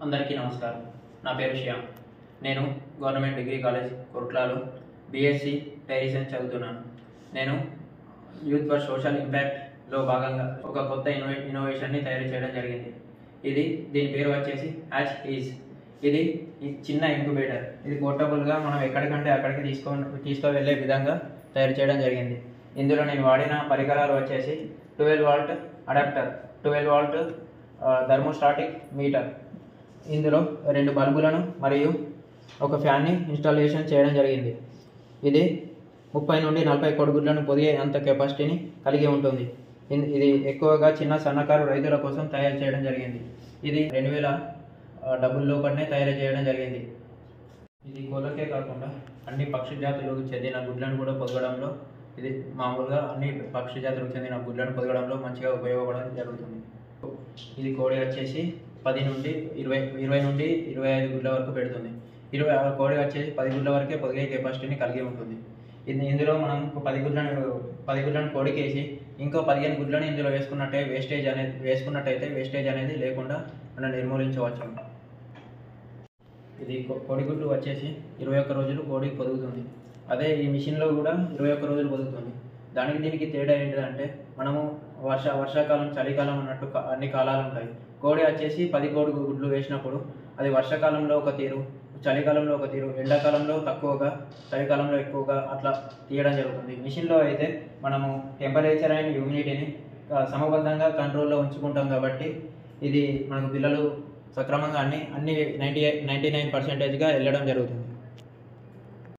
అందరికీ నమస్కారం. నా పేరు శ్యామ్. నేను గవర్నమెంట్ డిగ్రీ కాలేజ్ కొర్ట్లాలో బీఎస్సీ డైరీ సైన్స్ చదువుతున్నాను. నేను యూత్ ఫర్ సోషల్ ఇంపాక్ట్లో భాగంగా ఒక కొత్త ఇన్నోవేషన్ని తయారు చేయడం జరిగింది. దీని పేరు వచ్చేసి హ్యాచ్ ఈజ్. ఇది చిన్న ఇంక్యుబేటర్. ఇది పోర్టబుల్గా మనం ఎక్కడికంటే అక్కడికి తీసుకువెళ్ళే విధంగా తయారు చేయడం జరిగింది. ఇందులో నేను వాడిన పరికరాలు వచ్చేసి 12 వాల్ట్ అడాప్టర్, 12 వాల్ట్ థర్మోస్టాటిక్ మీటర్, ఇందులో 2 బల్బులను మరియు ఒక ఫ్యాన్ని ఇన్స్టాలేషన్ చేయడం జరిగింది. ఇది 30 నుండి 40 కోడిగుడ్లను పొదిగే అంత కెపాసిటీని కలిగి ఉంటుంది. ఇది ఎక్కువగా చిన్న సన్నకారు రైతుల కోసం తయారు చేయడం జరిగింది. ఇది 2000 డబ్బుల లోపలనే తయారు చేయడం జరిగింది. ఇది కోళ్ళకే కాకుండా అన్ని పక్షి జాతులకు చెందిన గుడ్లను కూడా పొదగడంలో, ఇది మామూలుగా అన్ని పక్షి జాతులకు చెందిన గుడ్లను పొదగడంలో మంచిగా ఉపయోగపడడం జరుగుతుంది. ఇది కోడి వచ్చేసి 10 నుండి 20 నుండి 25 గుడ్ల వరకు పెడుతుంది. కోడి వచ్చేసి 10 గుడ్ల వరకే పొదిగే కెపాసిటీని కలిగి ఉంటుంది. ఇందులో మనం 10 గుడ్లను కోడికేసి ఇంకో 15 గుడ్లను ఇందులో వేసుకున్నట్టయితే వేస్టేజ్ అనేది లేకుండా మనం నిర్మూలించవచ్చు. ఇది కోడిగుడ్లు వచ్చేసి 21 రోజులు కోడి పొదుగుతుంది. అదే ఈ మిషన్లో కూడా 21 రోజులు పొదుగుతుంది. దీనికి తేడా ఏంటిదంటే, మనము వర్షాకాలం, చలికాలం అన్నట్టు అన్ని కాలాలు ఉంటాయి. కోడి వచ్చేసి 10 కోడి గుడ్లు వేసినప్పుడు అది వర్షాకాలంలో ఒక తీరు, చలికాలంలో ఒక తీరు, ఎండాకాలంలో తక్కువగా, చలికాలంలో ఎక్కువగా అట్లా తీయడం జరుగుతుంది. మిషన్లో అయితే మనము టెంపరేచర్ అండ్ హ్యూమిడిటీని సమబద్ధంగా కంట్రోల్లో ఉంచుకుంటాం కాబట్టి ఇది మనకు పిల్లలు సక్రమంగా అన్ని 99% వెళ్ళడం జరుగుతుంది.